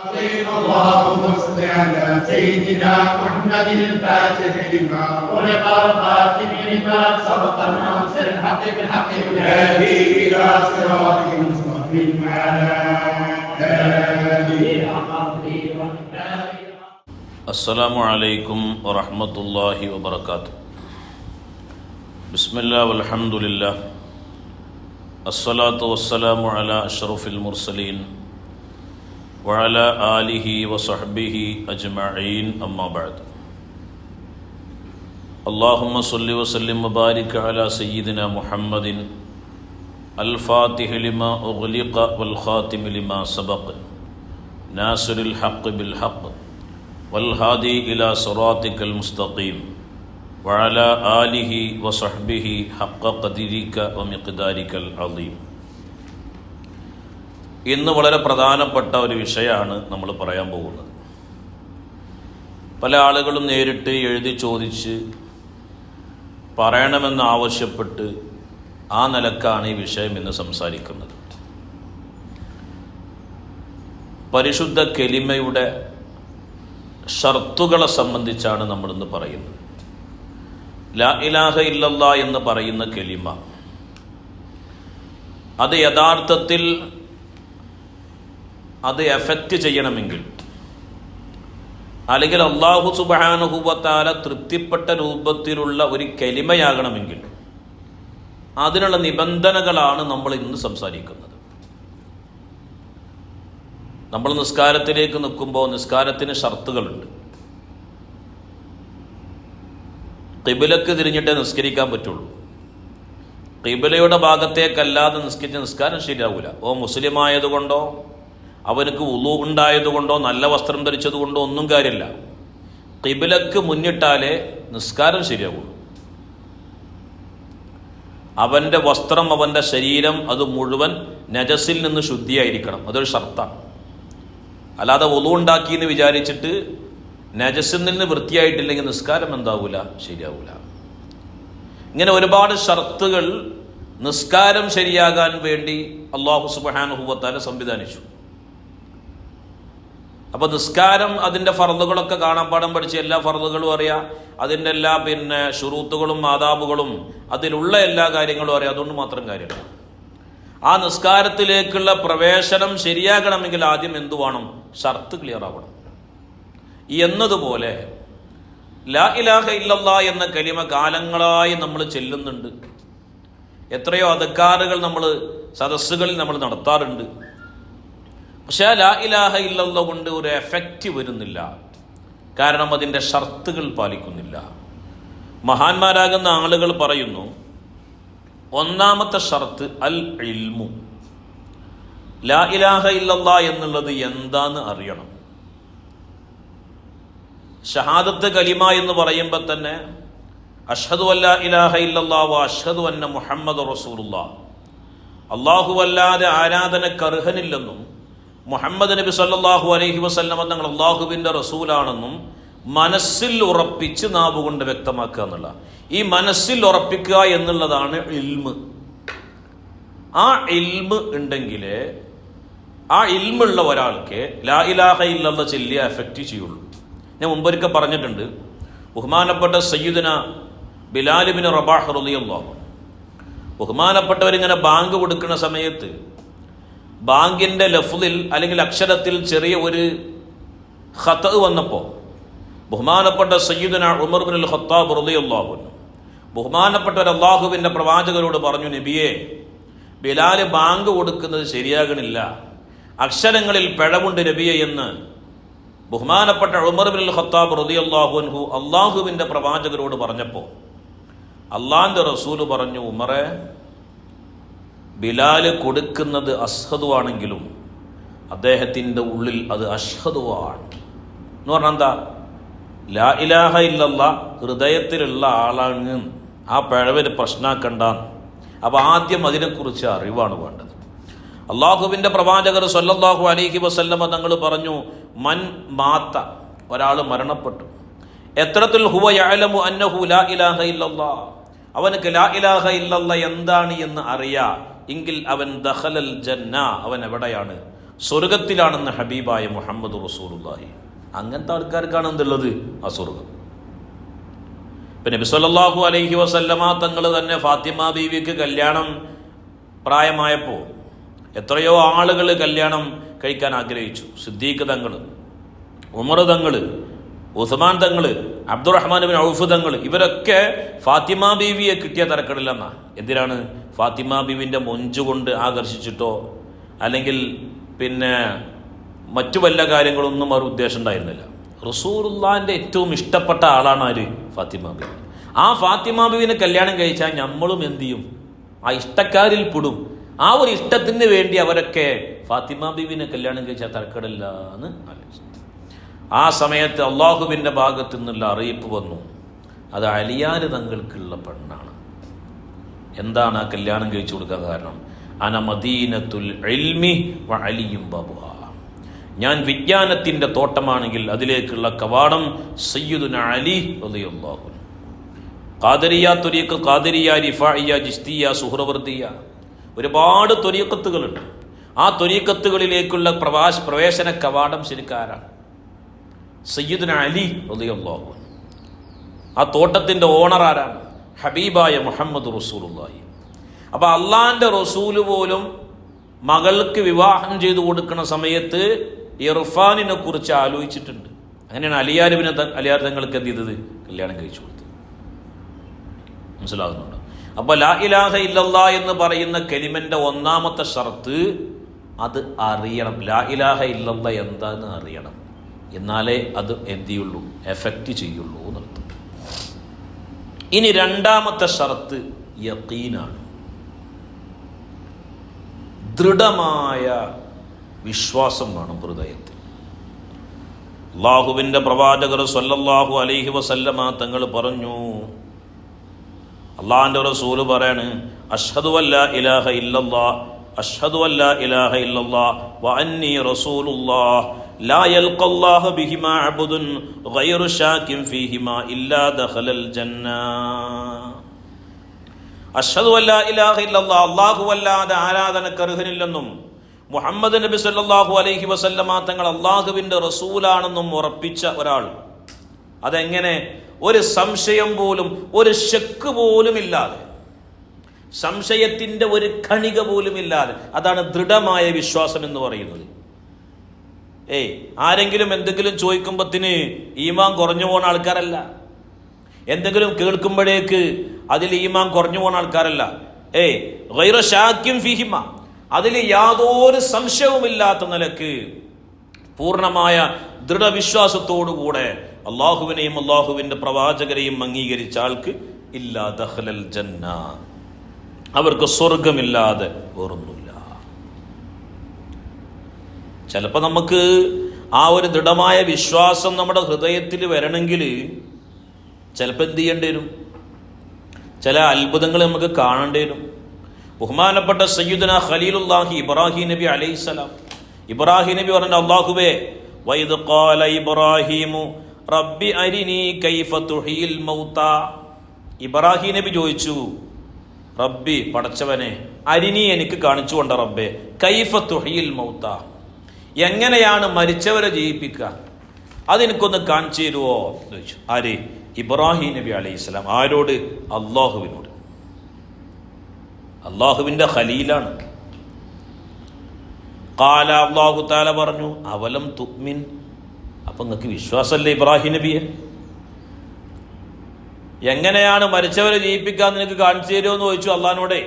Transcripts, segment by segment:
اللهم صل على سيدنا محمد الفاتح لما ولق الخاتم لما سبق الناصر الحق بالحق والهادي الى صراطك المستقيم وعلى اله وصحبه السلام عليكم ورحمة الله وبركاته. بسم الله والحمد لله الصلاة والسلام على أشرف المرسلين وعلى آله وصحبه أجمعين أما بعد. اللهم صل وسلم وبارك على سيدنا محمد الفاتح لما أغلق والخاتم لما سبق ناصر الحق بالحق والهادي إلى صراطك المستقيم وعلى آله وصحبه حق قدرك ومقدارك العظيم. ഇന്ന് വളരെ പ്രധാനപ്പെട്ട ഒരു വിഷയമാണ് നമ്മൾ പറയാൻ പോകുന്നത്. പല ആളുകളും നേരിട്ട് എഴുതി ചോദിച്ച് പറയണമെന്ന് ആവശ്യപ്പെട്ട് ആ നിലക്കാണ് ഈ വിഷയം ഇന്ന് സംസാരിക്കുന്നത്. പരിശുദ്ധ കലിമയുടെ ഷർത്തുകളെ സംബന്ധിച്ചാണ് നമ്മളിന്ന് പറയുന്നത്. ലാ ഇലാഹ ഇല്ലല്ലാ എന്ന് പറയുന്ന കലിമ, അത് യഥാർത്ഥത്തിൽ അത് എഫക്റ്റ് ചെയ്യണമെങ്കിൽ, അല്ലെങ്കിൽ അല്ലാഹു സുബ്ഹാനഹു വ തആല തൃപ്തിപ്പെട്ട രൂപത്തിലുള്ള ഒരു കലിമയാകണമെങ്കിൽ അതിനുള്ള നിബന്ധനകളാണ് നമ്മൾ ഇന്ന് സംസാരിക്കുന്നത്. നമ്മൾ നിസ്കാരത്തിലേക്ക് നിൽക്കുമ്പോൾ നിസ്കാരത്തിന് ഷർത്തുകളുണ്ട്. ഖിബിലക്ക് തിരിഞ്ഞിട്ടേ നിസ്കരിക്കാൻ പറ്റുള്ളൂ. ഖിബിലയുടെ ഭാഗത്തേക്കല്ലാതെ നിസ്കരിച്ച നിസ്കാരം ശരിയാവില്ല. മുസ്ലിം ആയതുകൊണ്ടോ അവനക്ക് വുളു ഉണ്ടായതുകൊണ്ടോ നല്ല വസ്ത്രം ധരിച്ചതുകൊണ്ടോ ഒന്നും കാര്യമില്ല. ഖിബിലക്ക് മുന്നിട്ടാലേ നിസ്കാരം ശരിയാവുള്ളൂ. അവൻ്റെ വസ്ത്രം, അവൻ്റെ ശരീരം അത് മുഴുവൻ നജസിൽ നിന്ന് ശുദ്ധിയായിരിക്കണം. അതൊരു ഷർത്താണ്. അല്ലാതെ വുളു ഉണ്ടാക്കി എന്ന് വിചാരിച്ചിട്ട് നജസിൽ നിന്ന് വൃത്തിയായിട്ടില്ലെങ്കിൽ നിസ്കാരം എന്താവൂല, ശരിയാവൂല. ഇങ്ങനെ ഒരുപാട് ഷർത്തുകൾ നിസ്കാരം ശരിയാകാൻ വേണ്ടി അല്ലാഹു സുബ്ഹാനഹു വ തആല സംവിധാനിച്ചു. അപ്പോൾ നിസ്കാരം അതിൻ്റെ ഫർളുകളൊക്കെ കാണാപ്പാഠം പഠിച്ച് എല്ലാ ഫർളുകളും അറിയാം, അതിൻ്റെ എല്ലാ ശുറൂത്തുകളും ആദാബുകളും അതിലുള്ള എല്ലാ കാര്യങ്ങളും അറിയാം. അതുകൊണ്ട് മാത്രം കാര്യമില്ല. ആ നിസ്കാരത്തിലേക്കുള്ള പ്രവേശനം ശരിയാകണമെങ്കിൽ ആദ്യം എന്തു വേണം? ഷർത്ത് ക്ലിയർ ആവണം. എന്നതുപോലെ ലാ ഇലാഹ ഇല്ലല്ലാ എന്ന കലിമ കാലങ്ങളായി നമ്മൾ ചെല്ലുന്നുണ്ട്. എത്രയോ അദ്കാറുകൾ നമ്മൾ സദസ്സുകളിൽ നമ്മൾ നടത്താറുണ്ട്. പക്ഷേ ലാ ഇലാഹ ഇല്ലല്ലാ കൊണ്ട് ഒരു എഫക്റ്റ് വരുന്നില്ല. കാരണം അതിൻ്റെ ഷർത്തുകൾ പാലിക്കുന്നില്ല. മഹാന്മാരാകുന്ന ആളുകൾ പറയുന്നു, ഒന്നാമത്തെ ഷർത്ത് അൽ ഇൽമു. ലാ ഇലാഹ ഇല്ലല്ലാ എന്നുള്ളത് എന്താന്ന് അറിയണം. ഷഹാദത്ത് കലിമ എന്ന് പറയുമ്പോൾ തന്നെ അഷ്ഹദു അല്ലാ ഇലാഹ ഇല്ലല്ലാഹു വ അഷ്ഹദു അന്ന മുഹമ്മദ് റസൂലുള്ളാഹ്, അല്ലാഹു അല്ലാതെ ആരാധനക്ക് അർഹനില്ലെന്നും മുഹമ്മദ് നബി സല്ലല്ലാഹു അലൈഹി വസല്ലമ തങ്ങൾ അല്ലാഹുവിൻ്റെ റസൂലാണെന്നും മനസ്സിൽ ഉറപ്പിച്ച് നാവ് കൊണ്ട് വ്യക്തമാക്കുക എന്നുള്ള, ഈ മനസ്സിൽ ഉറപ്പിക്കുക എന്നുള്ളതാണ് ഇൽമ്. ആ ഇൽമ് ഉണ്ടെങ്കിലേ ആ ഇൽമുള്ള ഒരാൾക്ക് ലാ ഇലാഹ ഇല്ലല്ലാഹ് ചൊല്ലിയ എഫക്റ്റ് ചെയ്യുള്ളൂ. ഞാൻ മുമ്പൊരിക്കൽ പറഞ്ഞിട്ടുണ്ട്, ബഹുമാനപ്പെട്ട സയ്യിദുന ബിലാൽ ഇബ്നു റബാഹ് റളിയല്ലാഹു അൻഹു, ബഹുമാനപ്പെട്ടവരിങ്ങനെ ബാങ്ക് കൊടുക്കുന്ന സമയത്ത് ബാങ്കിൻ്റെ ലഫ്ളിൽ അല്ലെങ്കിൽ അക്ഷരത്തിൽ ചെറിയ ഒരു ഖത വന്നപ്പോൾ ബഹുമാനപ്പെട്ട സയ്യിദുന ഉമർ ഇബ്നുൽ ഖത്താബ് റളിയല്ലാഹു അൻഹു ബഹുമാനപ്പെട്ട ഒരു അല്ലാഹുവിൻ്റെ പ്രവാചകരോട് പറഞ്ഞു, നബിയെ, ബിലാൽ ബാങ്ക് കൊടുക്കുന്നത് ശരിയാകണില്ല, അക്ഷരങ്ങളിൽ പിഴവുണ്ട് നബിയെ എന്ന് ബഹുമാനപ്പെട്ട ഉമർ ഇബ്നുൽ ഖത്താബ് റളിയല്ലാഹു അൻഹു അല്ലാഹുവിൻ്റെ പ്രവാചകരോട് പറഞ്ഞപ്പോൾ അള്ളാഹിൻ്റെ റസൂല് പറഞ്ഞു, ഉമറെ, ബിലാൽ കൊടുക്കുന്നത് അസ്ഹദു ആണെങ്കിലും അദ്ദേഹത്തിൻ്റെ ഉള്ളിൽ അത് അഷ്ഹദു ആണ് എന്ന് പറഞ്ഞാൽ എന്താ? ലാ ഇലാഹ ഇല്ലല്ലാ ഹൃദയത്തിലുള്ള ആളാണ്, ആ പിഴവിന് പ്രശ്നമാക്കണ്ടാന്ന്. അപ്പോൾ ആദ്യം അതിനെക്കുറിച്ച് അറിവാണ് വേണ്ടത്. അള്ളാഹുവിൻ്റെ പ്രവാചകർ സല്ലല്ലാഹു അലൈഹി വസല്ലമ തങ്ങൾ പറഞ്ഞു, മൻ മാത്ത, ഒരാൾ മരണപ്പെട്ടു, എത്രത്തിൽ ഹുവ യഅലമു അന്നഹു ലാ ഇലാഹ ഇല്ലല്ലാ, അവനക്ക് ലാ ഇലാഹ ഇല്ലല്ലാ എന്താണ് എന്ന് അറിയാ എങ്കിൽ അവൻ ദഖലൽ ജന്ന, അവൻ എവിടെയാണ്? സ്വർഗത്തിലാണെന്ന് ഹബീബായ മുഹമ്മദ് റസൂലുള്ളാഹി. അങ്ങനത്തെ ആൾക്കാർക്കാണ് എന്തുള്ളത്? ആ സ്വർഗം. പിന്നെ നബി സല്ലല്ലാഹു അലൈഹി വസല്ലമ തങ്ങൾ തന്നെ ഫാത്തിമ ബീവിക്ക് കല്യാണം പ്രായമായപ്പോൾ എത്രയോ ആളുകൾ കല്യാണം കഴിക്കാൻ ആഗ്രഹിച്ചു. സിദ്ദീഖ് തങ്ങൾ, ഉമർ തങ്ങൾ, ഉസ്മാൻ തങ്ങൾ, അബ്ദുറഹ്മാൻ ബിൻ ഔഫ് തങ്ങൾ, ഇവരൊക്കെ ഫാത്തിമ ബീവിയെ കിട്ടിയ തരക്കടില്ലെന്നാ. എന്തിനാണ്? ഫാത്തിമ ബീവിൻ്റെ മൊഞ്ചുകൊണ്ട് ആകർഷിച്ചിട്ടോ അല്ലെങ്കിൽ പിന്നെ മറ്റു വല്ല കാര്യങ്ങളൊന്നും അവർ ഉദ്ദേശം ഉണ്ടായിരുന്നില്ല. റസൂലുള്ളാഹിന്റെ ഏറ്റവും ഇഷ്ടപ്പെട്ട ആളാണ് ആര്? ഫാത്തിമ ബീവി. ആ ഫാത്തിമ ബീവിനെ കല്യാണം കഴിച്ചാൽ നമ്മളും എന്ത് ചെയ്യും? ആ ഇഷ്ടക്കാരിൽ പെടും. ആ ഒരു ഇഷ്ടത്തിന് വേണ്ടി അവരൊക്കെ ഫാത്തിമ ബീവിനെ കല്യാണം കഴിച്ചാൽ തരക്കടില്ല എന്ന് ആലോചിച്ചു. ആ സമയത്ത് അള്ളാഹുവിൻ്റെ ഭാഗത്തു നിന്നുള്ള അറിയിപ്പ് വന്നു, അത് അലിയാര് തങ്ങൾക്കുള്ള പെണ്ണാണ്. എന്താണ് ആ കല്യാണം കഴിച്ചു കൊടുക്കാൻ കാരണം? അന മദീനത്തുൽ ഇൽമി വ അലിയും ബബുഹാ. ഞാൻ വിജ്ഞാനത്തിൻ്റെ തോട്ടമാണെങ്കിൽ അതിലേക്കുള്ള കവാടം സയ്യിദുന അലി റളിയല്ലാഹു അൻഹു. ഖാദിരിയ ത്വരീഖ്, ഖാദിരിയ, റിഫാഇയ, ചിശ്തിയ, സുഹ്റവർദിയ, ഒരുപാട് ത്വരീഖത്തുകളുണ്ട്. ആ ത്വരീഖത്തുകളിലേക്കുള്ള പ്രവേശന കവാടം ശരിക്കാരാണ് സയ്യിദുന അലി റളിയല്ലാഹു അൻഹു. ആ തോട്ടത്തിൻ്റെ ഓണർ ആരാണ്? ഹബീബായ മുഹമ്മദ് റസൂലുള്ളാഹി. അപ്പോൾ അള്ളാഹിൻ്റെ റസൂല് പോലും മകൾക്ക് വിവാഹം ചെയ്തു കൊടുക്കുന്ന സമയത്ത് ഇർഫാനിനെ കുറിച്ച് ആലോചിച്ചിട്ടുണ്ട്. അങ്ങനെയാണ് അലിയാർ തങ്ങൾക്ക് എന്ത് ചെയ്തത്? കല്യാണം കഴിച്ചു കൊടുത്തത്. മനസ്സിലാകുന്നുണ്ടോ? അപ്പോൾ ലാ ഇലാഹ ഇല്ലല്ലാ എന്ന് പറയുന്ന കലിമന്റെ ഒന്നാമത്തെ ഷർത്ത് അത് അറിയണം. ലാ ഇലാഹ ഇല്ലല്ലാ എന്താന്ന് അറിയണം. എന്നാലേ അത് എന്ത് ചെയ്യുള്ളൂ? എഫക്റ്റ് ചെയ്യുള്ളൂ എന്നർത്ഥം. ഇനി രണ്ടാമത്തെ ഷർത്ത് യഖീനാണ്. ദൃഢമായ വിശ്വാസം വേണം ഹൃദയത്തിൽ. അല്ലാഹുവിൻ്റെ പ്രവാചകർ സ്വല്ലല്ലാഹു അലൈഹി വസല്ലമ തങ്ങൾ പറഞ്ഞു, അള്ളാഹിൻ്റെ റസൂല് പറയാണ്, അഷ്ഹദു അല്ലാ ഇലാഹ ഇല്ലല്ലാ, അഷ്ഹദു അല്ലാ ഇലാഹ ഇല്ലല്ലാ വ അന്നി റസൂലുള്ളാഹ് ലാ യൽഖല്ലാഹ ബിഹിമാ അബ്ദുൻ ഗൈറു ശാകിൻ ഫീഹിമാ ഇല്ലാ ദഖലൽ ജന്ന. അഷ്ഹദു അല്ലാ ഇലാഹ ഇല്ലല്ലാ, അല്ലാഹു അല്ലാതെ ആരാധനക്ക് അർഹനില്ലെന്നും മുഹമ്മദ് നബി സല്ലല്ലാഹു അലൈഹി വസല്ലമ തങ്ങൾ അള്ളാഹുവിൻ്റെ റസൂലാണെന്നും ഉറപ്പിച്ച ഒരാൾ, അതെങ്ങനെ? ഒരു സംശയം പോലും, ഒരു ശക്ക് പോലും ഇല്ലാതെ, സംശയത്തിൻ്റെ ഒരു കണിക പോലും ഇല്ലാതെ. അതാണ് ദൃഢമായ വിശ്വാസം എന്ന് പറയുന്നത്. ആരെങ്കിലും എന്തെങ്കിലും ചോദിക്കുമ്പത്തിന് ഈമാൻ കുറഞ്ഞു പോകുന്ന ആൾക്കാരല്ല. എന്തെങ്കിലും കേൾക്കുമ്പോഴേക്ക് അതിൽ ഈമാൻ കുറഞ്ഞു പോകുന്ന ആൾക്കാരല്ല. ഗൈറ ശാക്കിൻ ഫീഹിമ, അതിൽ യാതൊരു സംശയവുമില്ലാത്ത നിലക്ക് പൂർണ്ണമായ ദൃഢവിശ്വാസത്തോടുകൂടെ അള്ളാഹുവിനെയും അള്ളാഹുവിൻ്റെ പ്രവാചകരെയും അംഗീകരിച്ച ആൾക്ക് ഇല്ലാ ദഖലൽ ജന്ന, അവർക്ക് സ്വർഗമില്ലാതെ വേറൊന്നുമില്ല. ചിലപ്പോൾ നമുക്ക് ആ ഒരു ദൃഢമായ വിശ്വാസം നമ്മുടെ ഹൃദയത്തിൽ വരണമെങ്കിൽ ചിലപ്പോൾ എന്ത് ചെയ്യേണ്ടി വരും? ചില അത്ഭുതങ്ങൾ നമുക്ക് കാണേണ്ടി വരും. ബഹുമാനപ്പെട്ട സയ്യിദുന ഖലീലുല്ലാഹി ഇബ്രാഹിം നബി അലൈഹിസ്സലാം, ഇബ്രാഹിം നബി പറഞ്ഞ, അല്ലാഹുവേ വൈദ് ഖാല ഇബ്രാഹിമു റബ്ബി അരിനി കൈഫ തുഹീൽ മൗത. ഇബ്രാഹിം നബി ചോദിച്ചു, റബ്ബി പടച്ചവനെ, അരിനി എനിക്ക് കാണിച്ചു കൊണ്ട റബ്ബേ, കൈഫ തുഹീൽ മൗത, എങ്ങനെയാണ് മരിച്ചവരെ ജീവിപ്പിക്കുക, അതെനിക്കൊന്ന് കാണിച്ചു തരുമോ എന്ന് ചോദിച്ചു. ആര്? ഇബ്രാഹിം നബി അലൈഹിസ്സലാം. ആരോട്? അള്ളാഹുവിനോട്. അള്ളാഹുവിൻ്റെ ഖലീലാണ്. ഖാല, അല്ലാഹു തആല പറഞ്ഞു, അവലം തുഅ്മിൻ, അപ്പൊ നിങ്ങൾക്ക് വിശ്വാസമല്ലേ ഇബ്രാഹിം നബിയെ? എങ്ങനെയാണ് മരിച്ചവരെ ജീവിപ്പിക്കാൻ നിനക്ക് കാണിച്ചു തരുമോ എന്ന് ചോദിച്ചു അള്ളാഹിനോടെ.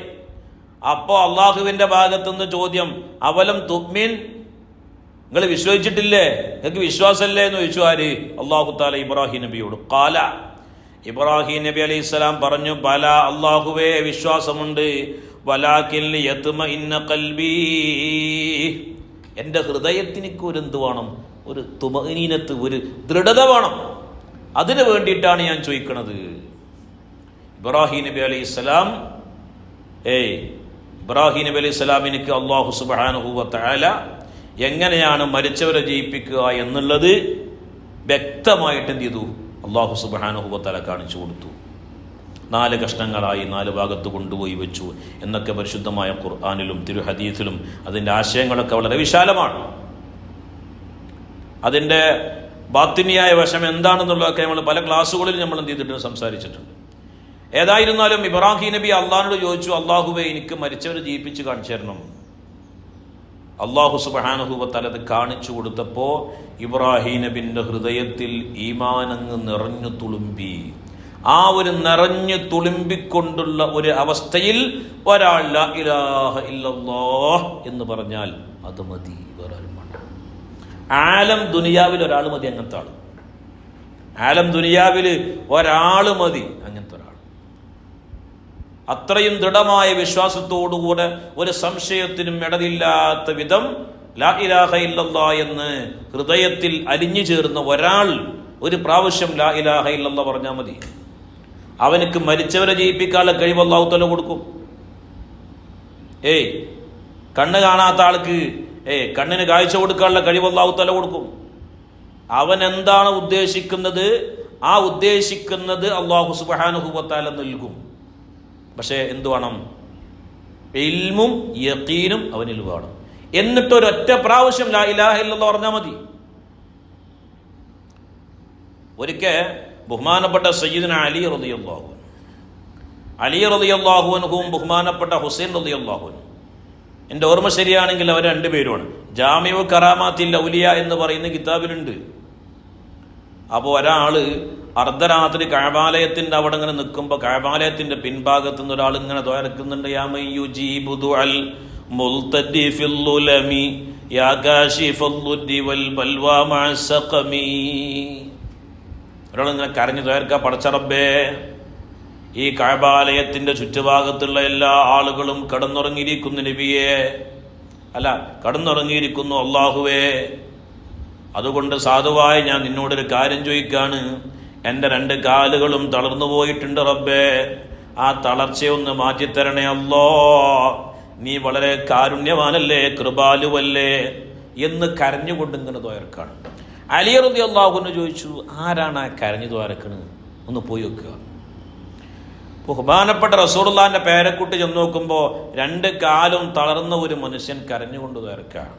അപ്പോ അള്ളാഹുവിന്റെ ഭാഗത്തുനിന്ന് ചോദ്യം, അവലം തുഅ്മിൻ, നിങ്ങൾ വിശ്വസിച്ചിട്ടില്ലേ, നിങ്ങൾക്ക് വിശ്വാസമല്ലേ എന്ന് ചോദിച്ചു. ആര്? അല്ലാഹു തആല ഇബ്രാഹിം നബിയോട്. ഖാല, ഇബ്രാഹിം നബി അലൈഹിസ്സലാം പറഞ്ഞു, ബല, അല്ലാഹുവേ വിശ്വാസമുണ്ട്, വലാകിൻ ലിയത്മഇന്ന ഖൽബി, എൻ്റെ ഹൃദയത്തിനൊക്കെ ഒരു എന്ത് വേണം? ഒരു തുമഈനത്ത്, ഒരു ദൃഢത വേണം. അതിനു വേണ്ടിയിട്ടാണ് ഞാൻ ചോദിക്കണത്. ഇബ്രാഹിം നബി അലൈഹിസ്സലാം ഇബ്രാഹിം നബി അലൈഹിസ്സലാമിനിക്ക് അല്ലാഹു സുബ്ഹാനഹു വ തആല എങ്ങനെയാണ് മരിച്ചവരെ ജയിപ്പിക്കുക എന്നുള്ളത് വ്യക്തമായിട്ട് എന്ത് ചെയ്തു? അല്ലാഹു സുബ്ഹാനഹു വ തആല കാണിച്ചു കൊടുത്തു. 4 കഷ്ണങ്ങളായി 4 ഭാഗത്ത് കൊണ്ടുപോയി വെച്ചു എന്നൊക്കെ പരിശുദ്ധമായ ഖുർആനിലും തിരു ഹദീസിലും അതിൻ്റെ ആശയങ്ങളൊക്കെ വളരെ വിശാലമാണ്. അതിൻ്റെ ബാത്തിനിയായ വശം എന്താണെന്നുള്ളതൊക്കെ നമ്മൾ പല ക്ലാസ്സുകളിൽ നമ്മൾ എന്ത് ചെയ്തിട്ടുണ്ട്, സംസാരിച്ചിട്ടുണ്ട്. ഏതായിരുന്നാലും ഇബ്രാഹിം നബി അള്ളാഹിനോട് ചോദിച്ചു, അള്ളാഹുവേ എനിക്ക് മരിച്ചവരെ ജീവിപ്പിച്ച് കാണിച്ചു തരണം. അള്ളാഹു സുബ്ഹാനഹു വ തആല അത് കാണിച്ചു കൊടുത്തപ്പോൾ ഇബ്രാഹിം നബിൻ്റെ ഹൃദയത്തിൽ ഈമാനങ്ങ് നിറഞ്ഞു തുളുമ്പി. ആ ഒരു നിറഞ്ഞു തുളുമ്പിക്കൊണ്ടുള്ള ഒരു അവസ്ഥയിൽ ഒരാൾ ലാ ഇലാഹ ഇല്ലല്ലാഹ് എന്ന് പറഞ്ഞാൽ അത് മതി, വേറെ ആരും വേണ്ട. ആലം ദുനിയാവിൽ ഒരാൾ മതി, അങ്ങനത്തെ ആൾ. ആലം ദുനിയാവിൽ ഒരാൾ മതി, അങ്ങനത്തെ ഒരാൾ. അത്രയും ദൃഢമായ വിശ്വാസത്തോടുകൂടെ ഒരു സംശയത്തിനും ഇടതില്ലാത്ത വിധം ലാ ഇലാഹ ഇല്ലല്ലാഹ് എന്ന് ഹൃദയത്തിൽ അലിഞ്ഞു ചേർന്ന ഒരാൾ ഒരു പ്രാവശ്യം ലാ ഇലാഹ ഇല്ലല്ലാഹ് പറഞ്ഞാൽ മതി. അവനക്ക് മരിച്ചവരെ ജീവിപ്പിക്കാനുള്ള കഴിവ് അല്ലാഹു തആല കൊടുക്കും. കണ്ണ് കാണാത്ത ആൾക്ക് കണ്ണിന് കാഴ്ച കൊടുക്കാനുള്ള കഴിവ് അല്ലാഹു തആല കൊടുക്കും. അവൻ എന്താണ് ഉദ്ദേശിക്കുന്നത്, ആ ഉദ്ദേശിക്കുന്നത് അല്ലാഹു സുബ്ഹാനഹു വ തആല നൽകും. പക്ഷേ എന്ത് വേണം? ഇൽമും യഖീനും അവനിൽ വേണം. എന്നിട്ടൊരൊറ്റ പ്രാവശ്യം ലാ ഇലാഹ ഇല്ലല്ലാഹ് പറഞ്ഞാൽ മതി. ഒരിക്കൽ ബഹുമാനപ്പെട്ട സയ്യിദുന അലി റളിയല്ലാഹു അൻഹുവും ബഹുമാനപ്പെട്ട ഹുസൈൻ റളിയല്ലാഹു അൻഹു, എൻ്റെ ഓർമ്മ ശരിയാണെങ്കിൽ അവർ രണ്ടുപേരുമാണ്. ജാമിഉ കറാമാത്തിൽ ഔലിയ എന്ന് പറയുന്ന കിതാബിലുണ്ട്. അപ്പോൾ ഒരാള് അർദ്ധരാത്രി കഅബാലയത്തിൻ്റെ അവിടെ ഇങ്ങനെ നിൽക്കുമ്പോൾ കഅബാലയത്തിൻ്റെ പിൻഭാഗത്തു നിന്ന് ഒരാൾ ഇങ്ങനെ ദ്വാരക്കുന്നുണ്ട്. യാ മയ്യുജീബു ദുഅൽ മുൽതദി ഫിൽ ളുലമി യാ കാശിഫൽ ളുദ്ദി വൽ ബൽവാ മഅസഖമി. ഒരാളിങ്ങനെ കരഞ്ഞു ദ്വാരക്ക, പടച്ച റബ്ബേ, ഈ കഅബാലയത്തിൻ്റെ ചുറ്റുഭാഗത്തുള്ള എല്ലാ ആളുകളും കടന്നുറങ്ങിയിരിക്കുന്നു നബിയേ, അല്ല കടന്നുറങ്ങിയിരിക്കുന്നു അല്ലാഹുവേ. അതുകൊണ്ട് സാധുവായി ഞാൻ നിന്നോടൊരു കാര്യം ചോദിക്കാണ്. എൻ്റെ 2 കാലുകളും തളർന്നു പോയിട്ടുണ്ട് റബ്ബേ, ആ തളർച്ചയൊന്ന് മാറ്റിത്തരണേ അല്ലോ, നീ വളരെ കാരുണ്യവാനല്ലേ, കൃപാലുവല്ലേ എന്ന് കരഞ്ഞുകൊണ്ട് ഇങ്ങനെ ദ്വാരക്കാണ്. അലി റളിയല്ലാഹു അൻഹു ചോദിച്ചു, ആരാണ് ആ കരഞ്ഞു ദ്വാരക്കണ്? ഒന്ന് പോയി വെക്കുക. ബഹുമാനപ്പെട്ട റസൂലുള്ളാഹിന്റെ പേരക്കുട്ടി ചെന്ന് നോക്കുമ്പോൾ 2 കാലും തളർന്ന ഒരു മനുഷ്യൻ കരഞ്ഞുകൊണ്ട് ദ്വാരക്കാണ്.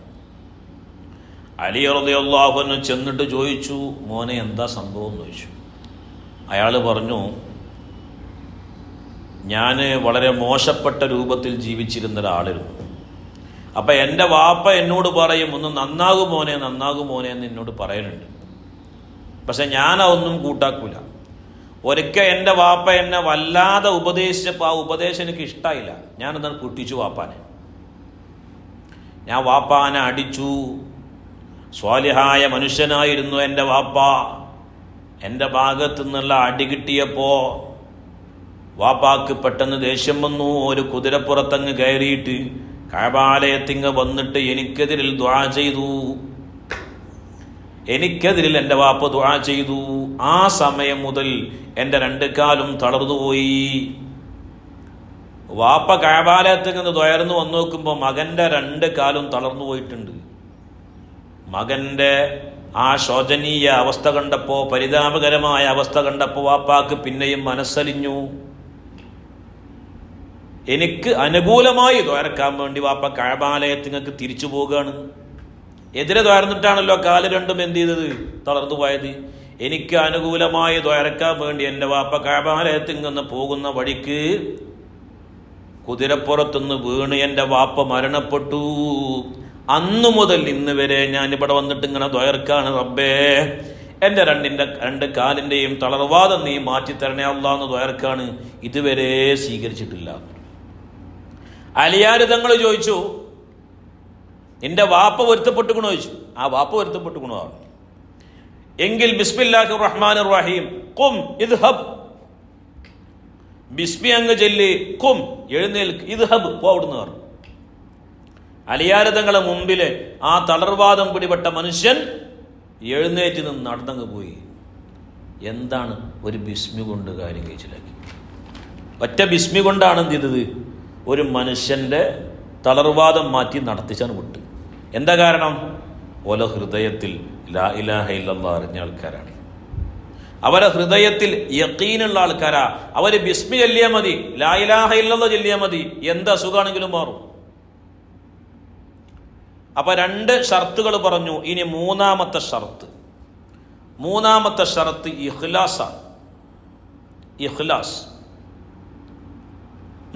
അലി റളിയല്ലാഹു അൻഹു ചെന്നിട്ട് ചോദിച്ചു, മോനെ എന്താ സംഭവം എന്ന് ചോദിച്ചു. അയാൾ പറഞ്ഞു, ഞാൻ വളരെ മോശപ്പെട്ട രൂപത്തിൽ ജീവിച്ചിരുന്ന ഒരാളായിരുന്നു. അപ്പം എൻ്റെ വാപ്പ എന്നോട് പറയും, ഒന്ന് നന്നാകും മോനെ, നന്നാകും മോനെ എന്ന് എന്നോട് പറയലുണ്ട്. പക്ഷെ ഞാനതൊന്നും കൂട്ടാക്കൂല. ഒരിക്കൽ എൻ്റെ വാപ്പ എന്നെ വല്ലാതെ ഉപദേശിച്ചപ്പോൾ ആ ഉപദേശം എനിക്ക് ഇഷ്ടമായില്ല. ഞാനെന്താണ് കുട്ടിച്ചു വാപ്പാനെ. ഞാൻ വാപ്പാനെ അടിച്ചു. സ്വാലിഹായ മനുഷ്യനായിരുന്നു എൻ്റെ വാപ്പ. എൻ്റെ ഭാഗത്തു നിന്നുള്ള അടി കിട്ടിയപ്പോൾ വാപ്പാക്ക് പെട്ടെന്ന് ദേഷ്യം വന്നു. ഒരു കുതിരപ്പുറത്തങ്ങ് കയറിയിട്ട് കഅബാലയത്തിങ്ങ് വന്നിട്ട് എനിക്കെതിരിൽ ദുആ ചെയ്തു. എനിക്കെതിരിൽ എൻ്റെ വാപ്പ ദുആ ചെയ്തു. ആ സമയം മുതൽ എൻ്റെ 2 കാലും തളർന്നുപോയി. വാപ്പ കഅബാലയത്തിങ്ങ് തുയർന്നു വന്നു നോക്കുമ്പോൾ മകൻ്റെ 2 കാലും തളർന്നു പോയിട്ടുണ്ട്. മകൻ്റെ ആ ശോചനീയ അവസ്ഥ കണ്ടപ്പോൾ, പരിതാപകരമായ അവസ്ഥ കണ്ടപ്പോൾ വാപ്പാക്ക് പിന്നെയും മനസ്സലിഞ്ഞു. എനിക്ക് അനുകൂലമായി ദ്വാരക്കാൻ വേണ്ടി വാപ്പ കഅബാലയത്തിങ്ങൾക്ക് തിരിച്ചു പോവുകയാണ്. എതിരെ ദ്വാരന്നിട്ടാണല്ലോ കാല് 2 എന്ത് ചെയ്തത്, തളർന്നു പോയത്. എനിക്ക് അനുകൂലമായി ദ്വാരക്കാൻ വേണ്ടി എൻ്റെ വാപ്പ കഅബാലയത്തിങ്ങന്ന് പോകുന്ന വഴിക്ക് കുതിരപ്പുറത്തുനിന്ന് വീണ് എൻ്റെ വാപ്പ മരണപ്പെട്ടു. അന്നു മുതൽ ഇന്ന് വരെ ഞാനിവിടെ വന്നിട്ട് ഇങ്ങനെ ദ്വാരക്കാണ്, റബ്ബേ എൻ്റെ 2 കാലിൻ്റെയും തളർവാദം നീ മാറ്റിത്തരണേ അല്ലാഹ് എന്ന് ദ്വാരക്കാണ്. ഇതുവരെ സ്വീകരിച്ചിട്ടില്ല. അലിയാർ തങ്ങൾ ചോദിച്ചു, നിന്റെ വാപ്പ പൊരുത്തപ്പെട്ടുകൊണ്ടു ചോദിച്ചു. ആ വാപ്പ പൊരുത്തപ്പെട്ടുകൊണ്ടാണ് എങ്കിൽ ബിസ്മില്ലാഹിർ റഹ്മാനിർ റഹീം ഖും ഇദ്ഹബ്, ബിസ്മി അങ്ങ് ചൊല്ലി, ഖും എഴുന്നേൽക്ക്, ഇദ്ഹബ് പോ അവിടുന്ന് പറഞ്ഞു. അലിയാർ തങ്ങളെ മുമ്പിലെ ആ തളർവാദം പിടിപെട്ട മനുഷ്യൻ എഴുന്നേറ്റ് നിന്ന് നടന്നങ്ങ് പോയി. എന്താണ്? ഒരു ബിസ്മി കൊണ്ട് കാര്യം കഴിച്ചിലാക്കി. ഒറ്റ ബിസ്മി കൊണ്ടാണ് എന്ത് ചെയ്തത്? ഒരു മനുഷ്യൻ്റെ തളർവാദം മാറ്റി നടത്തിച്ചാണ് വിട്ട്. എന്താ കാരണം? ഓല ഹൃദയത്തിൽ ലാ ഇലാഹ ഇല്ലല്ലാഹ് അറിഞ്ഞ ആൾക്കാരാണ്. അവരെ ഹൃദയത്തിൽ യഖീനുള്ള ആൾക്കാരാ. അവര് ബിസ്മി ചൊല്ലിയാ മതി, ലാ ഇലാഹ ഇല്ലല്ലാഹ് ചൊല്ലിയാ മതി, എന്ത് അസുഖാണെങ്കിലും മാറും. അപ്പൊ 2 ഷർത്തുകൾ പറഞ്ഞു. ഇനി മൂന്നാമത്തെ ഷർത്ത് ഇഖ്ലാസാണ്. ഇഖ്ലാസ്,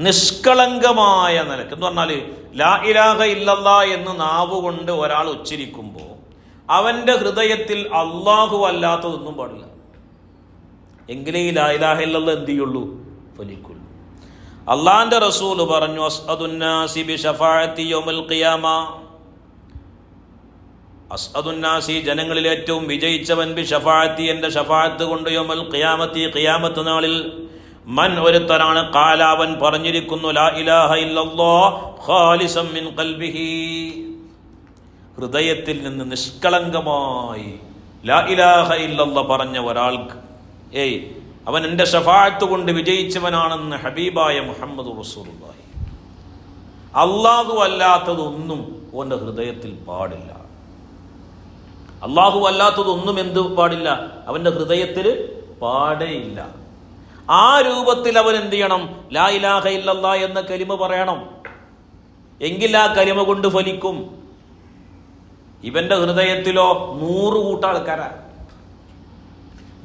നിഷ്കളങ്കമായ നിലക്ക് എന്ന് പറഞ്ഞാല് ലാ ഇലാഹ ഇല്ലല്ലാഹ് എന്ന് നാവുകൊണ്ട് ഒരാൾ ഉച്ചരിക്കുമ്പോൾ അവന്റെ ഹൃദയത്തിൽ അള്ളാഹു അല്ലാത്തതൊന്നും പാടില്ല. എങ്കിലേ ഈ ലാ ഇലാഹ ഇല്ലല്ലാഹ് എന്ത് ചെയ്യുള്ളൂ? ഫലിക്കുള്ളൂ. അള്ളാന്റെ റസൂല് പറഞ്ഞു, അസ്അദുന്നാസി ബിശഫാഅത്തി യൗമൽ ഖിയാമ, അസ്അദുന്നാസി ജനങ്ങളിൽ ഏറ്റവും വിജയിച്ചവൻ ബിശഫാഅത്തി എന്റെ ഷഫാഅത്ത് കൊണ്ട് യൗമൽ ഖിയാമത്തി ഖിയാമത്ത് നാളിൽ മൻ ഒരുത്തനാണ് ഖാല അവൻ പറഞ്ഞിരിക്കുന്നു ലാ ഇലാഹ ഇല്ലല്ലാഹ് ഖാലിസൻ മിൻ ഖൽബിഹി, ഹൃദയത്തിൽ നിന്ന് നിഷ്കളങ്കമായി ലാ ഇലാഹ ഇല്ലല്ലാഹ് പറഞ്ഞ ഒരാൾക്ക് അവൻ എൻ്റെ ഷഫാഅത്ത് കൊണ്ട് വിജയിച്ചവനാണെന്ന് ഹബീബായ മുഹമ്മദ് റസൂലുള്ളാഹി. അല്ലാഹു അല്ലാത്തതൊന്നും ഓൻ്റെ ഹൃദയത്തിൽ പാടില്ല. അല്ലാഹു അല്ലാത്തതൊന്നും എന്ത് പാടില്ല? അവൻ്റെ ഹൃദയത്തിൽ പാടേയില്ല. ആ രൂപത്തിൽ അവൻ എന്ത് ചെയ്യണം? ലാ ഇലാഹ ഇല്ലല്ലാഹ് എന്ന കലിമ പറയണം. എങ്കിൽ ആ കലിമ കൊണ്ട് ഫലിക്കും. ഇവന്റെ ഹൃദയത്തിലോ 100 കൂട്ടം ആൾക്കാരാ.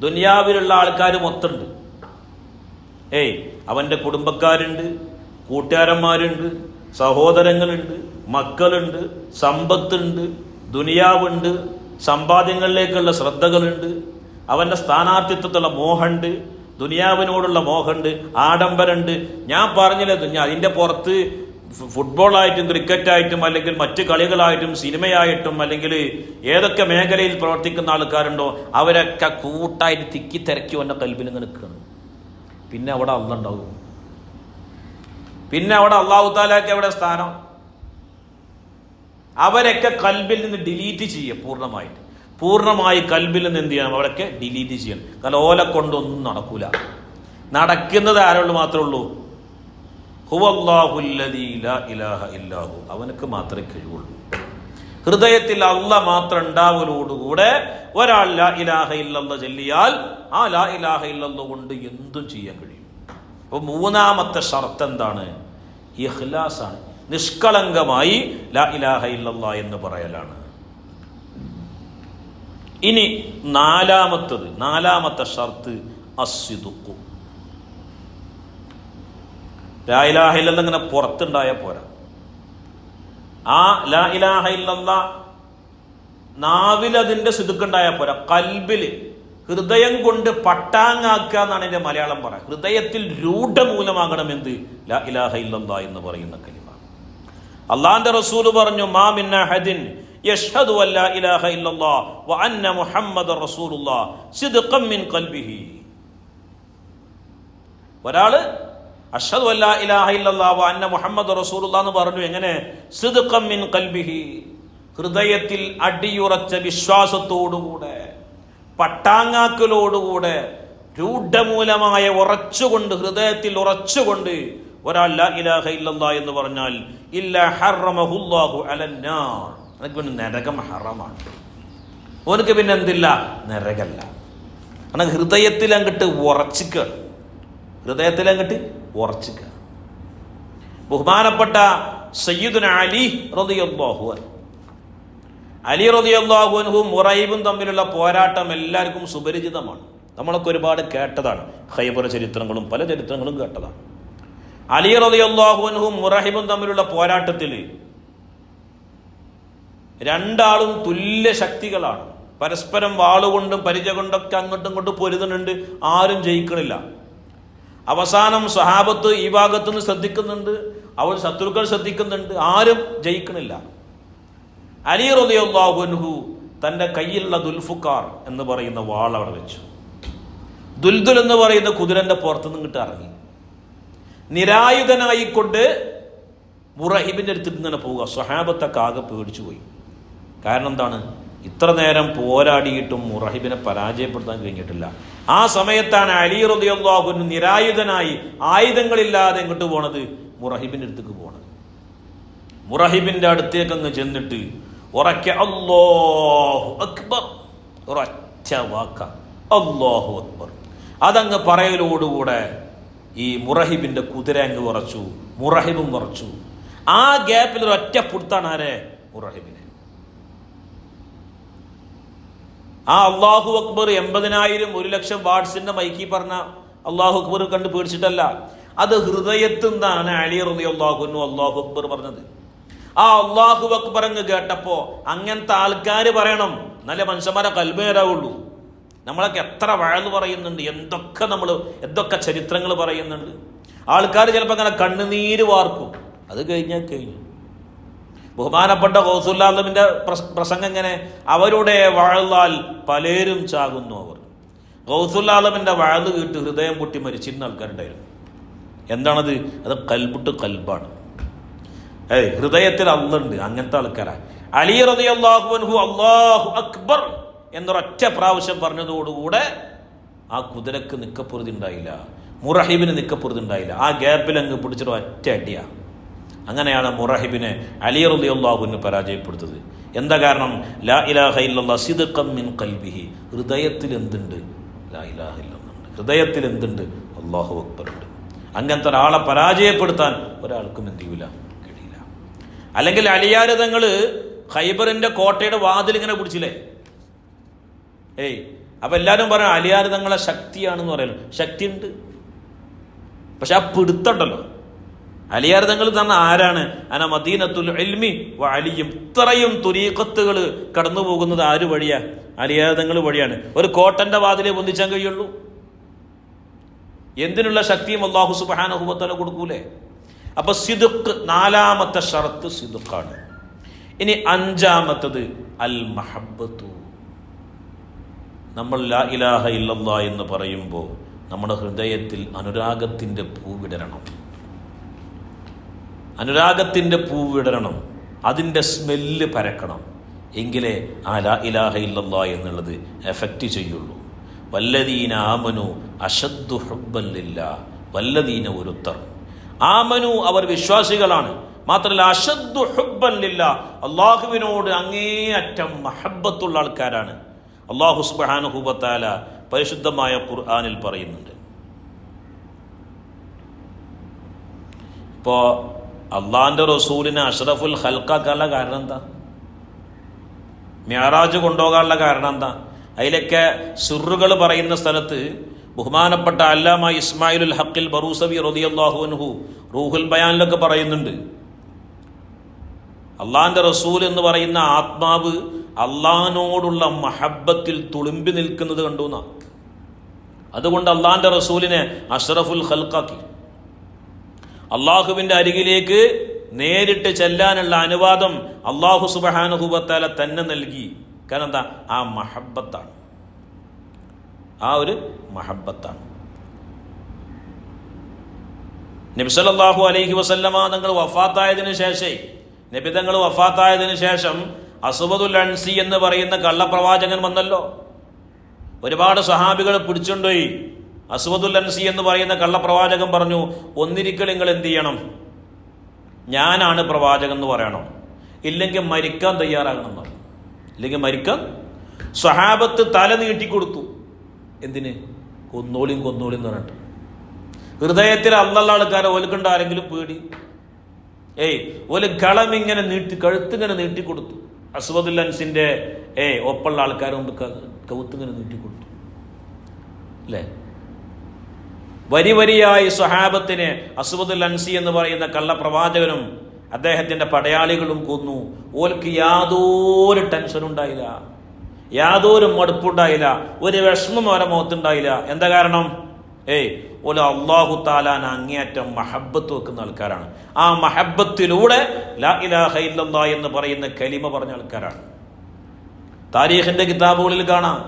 ദുനിയാവിലുള്ള ആൾക്കാർ മൊത്തമുണ്ട്. അവന്റെ കുടുംബക്കാരുണ്ട്, കൂട്ടുകാരന്മാരുണ്ട്, സഹോദരങ്ങളുണ്ട്, മക്കളുണ്ട്, സമ്പത്തുണ്ട്, ദുനിയാവുണ്ട്, സമ്പാദ്യങ്ങളിലേക്കുള്ള ശ്രദ്ധകളുണ്ട്, അവന്റെ സ്ഥാനാർത്ഥിത്വത്തിലുള്ള മോഹമുണ്ട്, ദുനിയാവിനോടുള്ള മോഹമുണ്ട്, ആഡംബരമുണ്ട്. ഞാൻ പറഞ്ഞില്ലേ, അതിന്റെ പുറത്ത് ഫുട്ബോളായിട്ടും ക്രിക്കറ്റായിട്ടും അല്ലെങ്കിൽ മറ്റു കളികളായിട്ടും സിനിമയായിട്ടും അല്ലെങ്കിൽ ഏതൊക്കെ മേഖലയിൽ പ്രവർത്തിക്കുന്ന ആൾക്കാരുണ്ടോ അവരൊക്കെ കൂട്ടായിട്ട് തിക്കി തിരക്കി വന്ന കൽബിൽ നിൽക്കണം. പിന്നെ അവിടെ അള്ളാഹ് ഉണ്ടാവും. പിന്നെ അവിടെ അള്ളാഹു തആലയ്ക്ക് എവിടെ സ്ഥാനം? അവരൊക്കെ കൽബിൽ നിന്ന് ഡിലീറ്റ് ചെയ്യുക. പൂർണ്ണമായി കൽബിൽ നിന്ന് എന്ത് ചെയ്യണം? അവരൊക്കെ ഡിലീറ്റ് ചെയ്യണം. കാരണം ഓലെ കൊണ്ടൊന്നും നടക്കൂല. നടക്കുന്നത് ആരോട് മാത്രമേ ഉള്ളൂ? ഹുവല്ലാഹുല്ലദീ ലാ ഇലാഹ ഇല്ലാഹു, അവനക്ക് മാത്രമേ കഴിവുള്ളൂ. ഹൃദയത്തിൽ അള്ളാഹ് മാത്രം ഉണ്ടാവലോടുകൂടെ ഒരാൾ ലാ ഇലാഹ ഇല്ലല്ലാഹ് ചൊല്ലിയാൽ ആ ലാ ഇലാഹ ഇല്ലല്ലാഹ് കൊണ്ട് എന്തും ചെയ്യാൻ കഴിയും. അപ്പോൾ മൂന്നാമത്തെ ഷർത്ത് എന്താണ്? ഇഖ്ലാസാണ്. നിഷ്കളങ്കമായി ലാ ഇലാഹ ഇല്ലല്ലാഹ് എന്ന് പറയലാണ്. ഇനി നാലാമത്തെ ഷർത്ത് അസ്സിദുഖു. ലാ ഇലാഹ ഇല്ലല്ലാഹ് ഇങ്ങനെ പുറത്തുണ്ടായാൽ പോരാ. ആ ലാ ഇലാഹ ഇല്ലല്ലാഹ് നാവിൽ അതിന്റെ സിദുക്കുണ്ടായാൽ പോരാ, കൽബിൽ ഹൃദയം കൊണ്ട് പട്ടാങ്ങാക്കുക എന്നാണ് എൻ്റെ മലയാളം പറയാം. ഹൃദയത്തിൽ രൂഢമൂലമാകണം എന്ത്? ലാ ഇലാഹ ഇല്ലല്ലാഹ് എന്ന് പറയുന്ന കലിമ. അള്ളാന്റെ റസൂല് പറഞ്ഞു, മാ മിൻ അഹദിൻ യശ്ഹദു അല്ലാ ഇലാഹ ഇല്ലല്ലാഹ് വ അന്ന മുഹമ്മദർ റസൂലുള്ളാഹ് സിദ്ഖൻ മിൻ ഖൽബിഹി. ഒരാള് അഷ്ഹദു അല്ലാ ഇലാഹ ഇല്ലല്ലാഹ് വ അന്ന മുഹമ്മദർ റസൂലുള്ളാഹ് എന്ന് പറഞ്ഞു. എങ്ങനെ? സിദ്ഖൻ മിൻ ഖൽബിഹി, ഹൃദയത്തിൽ അടിയുറച്ച വിശ്വാസത്തോടുകൂടെ പട്ടാങ്ങാക്കലോടുകൂടെ രൂഢമൂലമായ ഉറച്ചുകൊണ്ട്, ഹൃദയത്തിൽ ഉറച്ചുകൊണ്ട് ഒരാൾ ലാ ഇലാഹ ഇല്ലല്ലാഹ് എന്ന് പറഞ്ഞാൽ ഇല്ലാ ഹറമഹുല്ലാഹു അലന്നാർ, അനക്ക് പിന്നെ നരകം ഹറമാണ്. ഓനക്ക് പിന്നെ എന്തില്ല? നരകല്ല. കാരണം ഹൃദയത്തിൽ അങ്ങോട്ട് ഉറച്ചിക്കുക. ബഹുമാനപ്പെട്ട സയ്യിദുന അലി റളിയല്ലാഹു അൻഹു, അലി റളിയല്ലാഹു അൻഹു മുറൈബും തമ്മിലുള്ള പോരാട്ടം എല്ലാവർക്കും സുപരിചിതമാണ്. നമ്മളൊക്കെ ഒരുപാട് കേട്ടതാണ്. ഖൈബർ ചരിത്രങ്ങളും പല ചരിത്രങ്ങളും കേട്ടതാണ്. അലി റളിയല്ലാഹു അൻഹു മുറഹിബും തമ്മിലുള്ള പോരാട്ടത്തിൽ രണ്ടാളും തുല്യ ശക്തികളാണ്. പരസ്പരം വാളുകൊണ്ടും പരിച കൊണ്ടൊക്കെ അങ്ങോട്ടും ഇങ്ങോട്ടും പൊരുതുന്നുണ്ട്. ആരും ജയിക്കണില്ല. അവസാനം സ്വഹാബത്ത് ഈ ഭാഗത്തുനിന്ന് ശ്രദ്ധിക്കുന്നുണ്ട്, അവർ ശത്രുക്കൾ ശ്രദ്ധിക്കുന്നുണ്ട്, ആരും ജയിക്കണില്ല. അലി റളിയല്ലാഹു അൻഹു തൻ്റെ കയ്യിലുള്ള ദുൽഫുക്കാർ എന്ന് പറയുന്ന വാൾ അവിടെ വെച്ചു. ദുൽദുൽ എന്ന് പറയുന്ന കുതിരന്റെ പുറത്തുനിന്ന് ഇങ്ങോട്ട് ഇറങ്ങി നിരായുധനായിക്കൊണ്ട് മുറഹിബിന്റെ അടുത്ത് ഇങ്ങനെ പോവുക. സ്വഹാബത്തൊക്കെ ആകെ പേടിച്ചു പോയി. കാരണം എന്താണ്? ഇത്ര നേരം പോരാടിയിട്ടും മുറഹിബിനെ പരാജയപ്പെടുത്താൻ കഴിഞ്ഞിട്ടില്ല. ആ സമയത്താണ് അലി റളിയല്ലാഹു അൻഹു നിരായുധനായി ആയുധങ്ങളില്ലാതെ എങ്ങോട്ട് പോണത്? മുറഹിബിന്റെ അടുത്തേക്ക് പോണത്. മുറഹിബിന്റെ അടുത്തേക്ക് അങ്ങ് ചെന്നിട്ട് ഉറക്കെ അല്ലാഹു അക്ബർ, ഒരൊറ്റ വാക്ക അല്ലാഹു അക്ബർ. അതങ്ങ് പറയലോടുകൂടെ ഈ മുറഹിബിന്റെ കുതിര അങ്ങ് വിറച്ചു, മുറഹിബും വിറച്ചു. ആ ഗ്യാപ്പിൽ ഒരു ഒറ്റ പുടുത്താണ് ആരെ? മുറഹിബിനെ. ആ അള്ളാഹു അക്ബർ 80,000 1,00,000 വാട്സിന്റെ മൈക്കി പറഞ്ഞ അള്ളാഹു അക്ബർ കണ്ട് പേടിച്ചിട്ടല്ല, അത് ഹൃദയത്തിൽ നിന്നാണ് അലി റളിയല്ലാഹു അൻഹു അള്ളാഹു അക്ബർ പറഞ്ഞത്. ആ അള്ളാഹു അക്ബർ അങ്ങ് കേട്ടപ്പോ അങ്ങനത്തെ ആൾക്കാർ പറയണം, നല്ല മനുഷ്യന്മാരെ കൽബേരാവുള്ളൂ. നമ്മളൊക്കെ എത്ര വഴല് പറയുന്നുണ്ട്, എന്തൊക്കെ ചരിത്രങ്ങൾ പറയുന്നുണ്ട്. ആൾക്കാർ ചിലപ്പോൾ അങ്ങനെ കണ്ണുനീര് വാർക്കും. അത് കഴിഞ്ഞാൽ കഴിഞ്ഞു. ബഹുമാനപ്പെട്ട ഗൗസുൽ ആലമിന്റെ പ്രസംഗം എങ്ങനെ? അവരുടെ വഴലാൽ പലരും ചാകുന്നു. അവർ ഗൗസുൽ ആലമിന്റെ വഴല് കേട്ട് ഹൃദയം പൊട്ടി മരിച്ചിരുന്ന ആൾക്കാരുണ്ടായിരുന്നു. എന്താണത്? അത് കൽബുട്ട് കൽബാണ്. ഹൃദയത്തിൽ അള്ളുണ്ട്. അങ്ങനത്തെ ആൾക്കാരാ. അലി റളിയല്ലാഹു അൻഹു അല്ലാഹു അക്ബർ എന്നൊരൊറ്റ പ്രാവശ്യം പറഞ്ഞതോടുകൂടെ ആ കുതിരക്ക് നിക്കപ്പുറതി ഉണ്ടായില്ല, മുറഹിബിന് നിക്കപ്പുറതി ഉണ്ടായില്ല. ആ ഗ്യാപ്പിൽ അങ്ങ് പിടിച്ചിട്ട് ഒറ്റ അടിയാ. അങ്ങനെയാണ് മുറഹിബിനെ അലി റളിയല്ലാഹു അൻഹു പരാജയപ്പെടുത്തത്. എന്താ കാരണം? ലാ ഇലാഹ ഇല്ലല്ലാഹ് സിദ്ഖൻ മിൻ ഖൽബിഹി. ഹൃദയത്തിൽ എന്തുണ്ട്? ലാ ഇലാഹ ഇല്ലല്ലാഹ്. ഹൃദയത്തിൽ എന്തുണ്ട്? അല്ലാഹു അക്ബർ ഉണ്ട്. അങ്ങനത്തെ ഒരാളെ പരാജയപ്പെടുത്താൻ ഒരാൾക്കും എന്ത് ചെയ്യൂല, കഴിയില്ല. അല്ലെങ്കിൽ അലിയാര് തങ്ങള് ഖൈബറിന്റെ കോട്ടയുടെ വാതിൽ ഇങ്ങനെ പിടിച്ചില്ലേ? അപ്പൊ എല്ലാരും പറയാം അലിയാര് തങ്ങളെ ശക്തിയാണെന്ന് പറയല്ലോ. ശക്തി ഉണ്ട്, പക്ഷെ ആ പിടുത്തണ്ടല്ലോ. അലിയാർ തങ്ങൾ തന്നെ ആരാണ്? അന മദീനത്തുൽ ഇൽമി വ അലിയും. ഇത്രയും തുരീഖത്തുകൾ കടന്നു പോകുന്നത് ആര് വഴിയാ? അലിയാർ തങ്ങൾ വഴിയാണ്. ഒരു കോട്ടന്റെ വാതിലെ പൊന്തിച്ചാൻ കഴിയുള്ളൂ. എന്തിനുള്ള ശക്തിയും അല്ലാഹു സുബ്ഹാനഹു വ തആല കൊടുക്കൂലേ? അപ്പൊ സിദ്ഖ്, നാലാമത്തെ ഷർത്ത് സിദ്ഖാണ്. ഇനി അഞ്ചാമത്തത് അൽ മഹബ്ബത്തു. നമ്മൾ ലാ ഇലാഹ ഇല്ലല്ലാഹ് എന്ന് പറയുമ്പോൾ നമ്മുടെ ഹൃദയത്തിൽ അനുരാഗത്തിന്റെ പൂ വിടരണം. അനുരാഗത്തിന്റെ പൂ വിടരണം. അതിൻ്റെ സ്മെല്ല് പരക്കണം. എങ്കിലേ ആ ലാ ഇലാഹ ഇല്ലല്ലാഹ് എന്നുള്ളത് എഫക്റ്റ് ചെയ്യുള്ളൂ. വല്ലദീന ആമനു അശദ്ദു ഹുബ്ബൻ ലില്ലാഹ്. വല്ലദീന ഒരുത്തർ ആമനു, അവർ വിശ്വാസികളാണ്. മാത്രമല്ല അശദ്ദു ഹുബ്ബൻ ലില്ലാഹ്, അള്ളാഹുവിനോട് അങ്ങേയറ്റം മഹബ്ബത്തുള്ള ആൾക്കാരാണ്. അല്ലാഹു സുബ്ഹാനഹു വ തആല പരിശുദ്ധമായ ഖുർആനിൽ പറയുന്നുണ്ട്. ഇപ്പോ അള്ളാഹിന്റെ റസൂലിനെ അഷ്റഫുൽ ഖൽഖാക്കാനുള്ള കാരണം എന്താ? മിഅ്റാജ് കൊണ്ടുപോകാനുള്ള കാരണം എന്താ? അതിലൊക്കെ സിറുകൾ പറയുന്ന സ്ഥലത്ത് ബഹുമാനപ്പെട്ട അല്ലാമ ഇസ്മായിലുൽ ഹഖിൽ ബറൂസവി റളിയല്ലാഹു അൻഹു റൂഹുൽ ബയാനിലൊക്കെ പറയുന്നുണ്ട്, അള്ളാഹിന്റെ റസൂൽ എന്ന് പറയുന്ന ആത്മാവ് അള്ളാഹിനോടുള്ള മഹബ്ബത്തിൽ തുളുമ്പി നിൽക്കുന്നത് കണ്ടു എന്നാ. അതുകൊണ്ട് അള്ളാഹിന്റെ റസൂലിനെ അഷ്റഫുൽ ഖൽഖാക്കി. അള്ളാഹുവിന്റെ അരികിലേക്ക് നേരിട്ട് ചെല്ലാനുള്ള അനുവാദം അള്ളാഹു സുബ്ഹാനഹു വ തആല തന്നെ നൽകി. കാരണം എന്താ? ആ മഹബ്ബത്താണ്, ആ ഒരു മഹബ്ബത്താണ്. നബി സല്ലല്ലാഹു അലൈഹി വസല്ലമ തങ്ങൾ വഫാത്തായതിനു ശേഷം, നബി തങ്ങൾ വഫാത്തായതിനു ശേഷം അസ്വദുൽ അൻസി എന്ന് പറയുന്ന കള്ളപ്രവാചകൻ വന്നല്ലോ. ഒരുപാട് സഹാബികൾ പിടിച്ചുകൊണ്ടുപോയി. അസ്വദുൽ അൻസി എന്ന് പറയുന്ന കള്ളപ്രവാചകൻ പറഞ്ഞു, ഒന്നിരിക്കൽ നിങ്ങൾ എന്ത് ചെയ്യണം? ഞാനാണ് പ്രവാചകൻ എന്ന് പറയണം, ഇല്ലെങ്കിൽ മരിക്കാൻ തയ്യാറാകണം എന്ന് പറഞ്ഞു. ഇല്ലെങ്കിൽ മരിക്കാൻ. സ്വഹാബത്ത് തല നീട്ടിക്കൊടുത്തു. എന്തിന്? കൊന്നോളിയും കൊന്നോളിയും എന്ന് പറഞ്ഞിട്ട്. ഹൃദയത്തിൽ അള്ളള്ള ആൾക്കാരെ ഒലുക്കണ്ട ആരെങ്കിലും പേടി? ഒരു കളം ഇങ്ങനെ കഴുത്തിങ്ങനെ നീട്ടിക്കൊടുത്തു. അസ്വദുൽ അൻസിന്റെ ഒപ്പുള്ള ആൾക്കാരെ മുമ്പ് കൗത്തിങ്ങനെ നീട്ടിക്കൊടുത്തു അല്ലേ? വരി വരിയായി സ്വഹാബത്തിനെ അസ്വദുൽ അൻസി എന്ന് പറയുന്ന കള്ളപ്രവാചകനും അദ്ദേഹത്തിന്റെ പടയാളികളും കൊന്നു. ഓൽക്ക് യാതൊരു ടെൻഷൻ ഉണ്ടായില്ല, യാതൊരു മടുപ്പുണ്ടായില്ല, ഒരു വിഷമം അവരെ മുഖത്തുണ്ടായില്ല. എന്താ കാരണം? ഓല അല്ലാഹു തആലാനെ അങ്ങേയറ്റം മഹബ്ബത്ത് വെക്കുന്ന ആൾക്കാരാണ്. ആ മഹബ്ബത്തിലൂടെ ലാ ഇലാഹ ഇല്ലല്ലാഹ് എന്ന് പറയുന്ന കലിമ പറഞ്ഞ ആൾക്കാരാണ്. താരീഖിന്റെ കിതാബുകളിൽ കാണാം,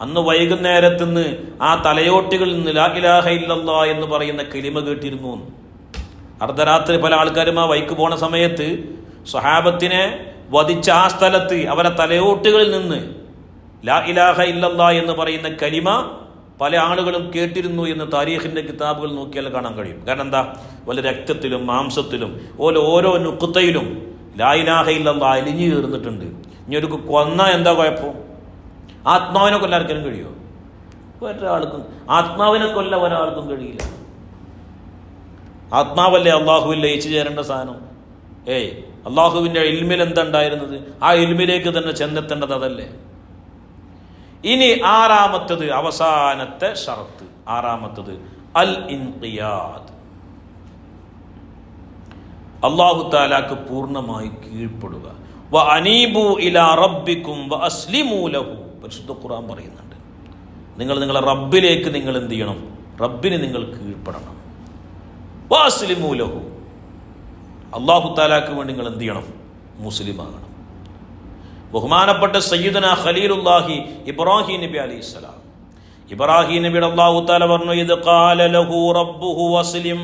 അന്ന് വൈകുന്നേരത്തുനിന്ന് ആ തലയോട്ടികളിൽ നിന്ന് ലാ ഇലാഹ ഇല്ലല്ലാഹ് എന്ന് പറയുന്ന കലിമ കേട്ടിരുന്നു. അർദ്ധരാത്രി പല ആൾക്കാരും ആ വൈക്ക് പോണ സമയത്ത് സ്വഹാബത്തിനെ വധിച്ച ആ സ്ഥലത്ത് അവരെ തലയോട്ടുകളിൽ നിന്ന് ലാ ഇലാഹ ഇല്ലല്ലാഹ് എന്ന് പറയുന്ന കലിമ പല ആളുകളും കേട്ടിരുന്നു എന്ന് താരീഖിന്റെ കിതാബുകൾ നോക്കിയാൽ കാണാൻ കഴിയും. കാരണം എന്താ? വല്ല രക്തത്തിലും മാംസത്തിലും ഓരോ നുക്തയിലും ലാ ഇലാഹ ഇല്ലല്ലാഹ് അലിഞ്ഞു ചേർന്നിട്ടുണ്ട്. ഇനി ഒരു കൊന്ന എന്താ കുഴപ്പം? ആത്മാവിനെ കൊല്ലാർക്കാനും കഴിയുമോ? ഒരാൾക്കും ആത്മാവിനെ കൊല്ലാൻ ഒരാൾക്കും കഴിയില്ല. ആത്മാവല്ലേ അള്ളാഹുവിൽ ലയിച്ചു ചേരേണ്ട സാധനം. അള്ളാഹുവിൻ്റെ ഇൽമിൽ എന്തുണ്ടായിരുന്നത്, ആ ഇൽമിലേക്ക് തന്നെ ചെന്നെത്തേണ്ടത് അതല്ലേ. ഇനി ആറാമത്തത്, അവസാനത്തെ ഷർത്ത്, ആറാമത്തത് അൽ ഇൻഖിയാദ്. അല്ലാഹു തആലാക്ക് പൂർണ്ണമായി കീഴ്പ്പെടുക. വ അനീബു ഇലാ റബ്ബിക്കും വ അസ്ലിമൂ ലഹു. പരിശുദ്ധ ഖുർആൻ പറയുന്നുണ്ട്, നിങ്ങൾ നിങ്ങളെ റബ്ബിലേക്ക് നിങ്ങൾ എന്ത് ചെയ്യണം? റബ്ബിന് നിങ്ങൾ കീഴ്പ്പെടണം. വ അസ്ലിമൂ ലഹു, അല്ലാഹു തആലാക്ക് വേണ്ടി നിങ്ങൾ എന്ത് ചെയ്യണം? മുസ്ലിമാകണം. ബഹുമാനപ്പെട്ട സയ്യിദുന ഖലീലുല്ലാഹി ഇബ്രാഹിം നബി അലൈഹിസ്സലാം, ഇബ്രാഹിം നബിയുടെ അല്ലാഹു തആല പറഞ്ഞു, ഇദ് ഖാല ലഹു റബ്ബുഹു അസ്ലിം.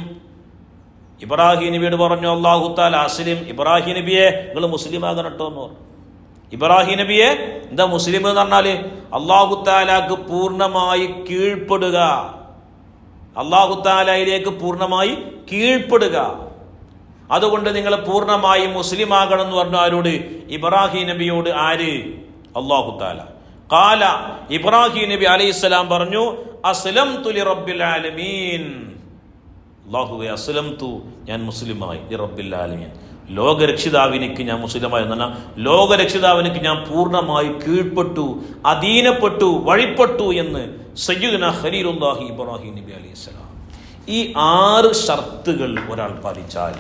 ഇബ്രാഹിം നബിയോട് പറഞ്ഞു അല്ലാഹു തആല, അസ്ലിം, ഇബ്രാഹിം നബിയെ നിങ്ങൾ മുസ്ലിമാകണം കേട്ടോ എന്ന് പറഞ്ഞു. ഇബ്രാഹിം നബിയെ എന്താ മുസ്ലിം എന്ന് പറഞ്ഞാല് അല്ലാഹു തആലാക്ക് പൂർണ്ണമായി കീഴ്പ്പെടുക, അല്ലാഹു തആലയിലേക്ക് പൂർണ്ണമായി കീഴ്പ്പെടുക. അതുകൊണ്ട് നിങ്ങൾ പൂർണ്ണമായി മുസ്ലിമാകണം എന്ന് പറഞ്ഞു. ആരോട്? ഇബ്രാഹിം നബിയോട്. ആര്? അല്ലാഹു തആല. ഖാല, ഇബ്രാഹിം നബി അലൈഹിസ്സലാം പറഞ്ഞു, അസ്ലംതു ലിറബ്ബിൽ ആലമീൻ. അല്ലാഹുവേ, അസ്ലംതു, ഞാൻ മുസ്ലിമായി, ലിറബ്ബിൽ ആലമീൻ, ലോകരക്ഷിതാവിനിക്ക് ഞാൻ മുസ്ലിമായി എന്ന് പറഞ്ഞാൽ ലോകരക്ഷിതാവിനിക്ക് ഞാൻ പൂർണ്ണമായി കീഴ്പ്പെട്ടു, അധീനപ്പെട്ടു, വഴിപ്പെട്ടു എന്ന് സയ്യിദുനാ ഖലീലുല്ലാഹി ഇബ്രാഹിം നബി അലൈഹിസ്സലാം. ഈ 6 ഷർത്തുകൾ ഒരാൾ പാലിച്ചാൽ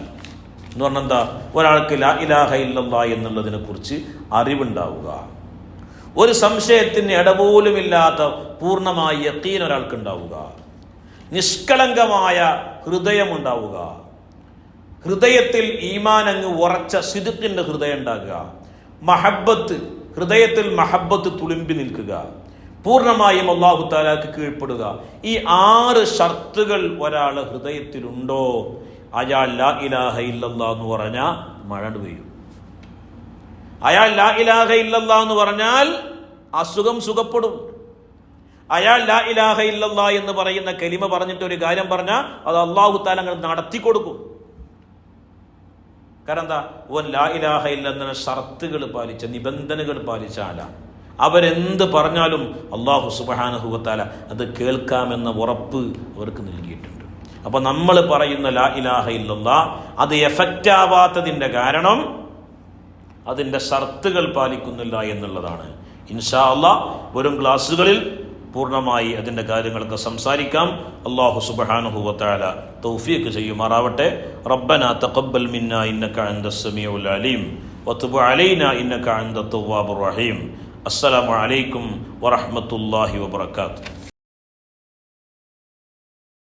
എന്ന് പറഞ്ഞാൽ എന്താ? ഒരാൾക്ക് ലാ ഇലാഹ ഇല്ലല്ലാഹ് എന്നുള്ളതിനെ കുറിച്ച് അറിവുണ്ടാവുക, ഒരു സംശയത്തിന് ഇടപോലുമില്ലാത്ത പൂർണ്ണമായ യഖീൻ ഒരാൾക്ക് ഉണ്ടാവുക, നിഷ്കളങ്കമായ ഹൃദയമുണ്ടാവുക, ഹൃദയത്തിൽ ഈമാൻ അങ്ങ് ഉറച്ച സിദ്ഖിന്റെ ഹൃദയം ഉണ്ടാകുക, മഹബ്ബത്ത്, ഹൃദയത്തിൽ മഹബ്ബത്ത് തുളുമ്പി നിൽക്കുക, പൂർണ്ണമായും അല്ലാഹു തആലാക്ക് കീഴ്പ്പെടുക. ഈ 6 ഷർത്തുകൾ ഒരാളെ ഹൃദയത്തിലുണ്ടോ, അയാൾ ലാ ഇലാഹ ഇല്ലല്ലാഹ് എന്ന് പറഞ്ഞാൽ മഴ പെയ്യും. അയാൾ ലാ ഇലാഹ ഇല്ലല്ലാഹ് എന്ന് പറഞ്ഞാൽ അസുഖം സുഖപ്പെടും. അയാൾ ലാ ഇലാഹ ഇല്ലല്ലാഹ് എന്ന് പറയുന്ന കലിമ പറഞ്ഞിട്ട് ഒരു കാര്യം പറഞ്ഞാൽ അത് അല്ലാഹു തആല അങ്ങ് നടത്തി കൊടുക്കും. കാരണം എന്താ? ഓൻ ലാ ഇലാഹ ഇല്ലെന്ന ഷർത്തുകൾ പാലിച്ച, നിബന്ധനകൾ പാലിച്ച ആളാ. അവരെന്ത് പറഞ്ഞാലും അല്ലാഹു സുബ്ഹാനഹു വ തആല അത് കേൾക്കാമെന്ന ഉറപ്പ് അവർക്ക് നൽകിയിട്ടുണ്ട്. അപ്പൊ നമ്മൾ പറയുന്ന ലാ ഇലാഹ ഇല്ലല്ലാഹ് അത് എഫക്റ്റ് ആവാത്തതിന്റെ കാരണം അതിന്റെ ഷർത്തുകൾ പാലിക്കുന്നില്ല എന്നുള്ളതാണ്. ഇൻഷാ അല്ലാഹ് വരും ക്ലാസ്സുകളിൽ പൂർണ്ണമായി അതിന്റെ കാര്യങ്ങളൊക്കെ സംസാരിക്കാം. അല്ലാഹു സുബ്ഹാനഹു വ തആല തൗഫീഖ് ചെയ്യുമാറാവട്ടെ. റബ്ബനാ തഖബ്ബൽ മിന്നാ ഇന്നക അൻതസ് സമീഉൽ അലീം വതുബ് അലൈനാ ഇന്നക അൻതത് തവ്വാബുർ റഹീം. അസ്സലാമു അലൈക്കും വറഹ്മത്തുള്ളാഹി വബറകാതുഹു.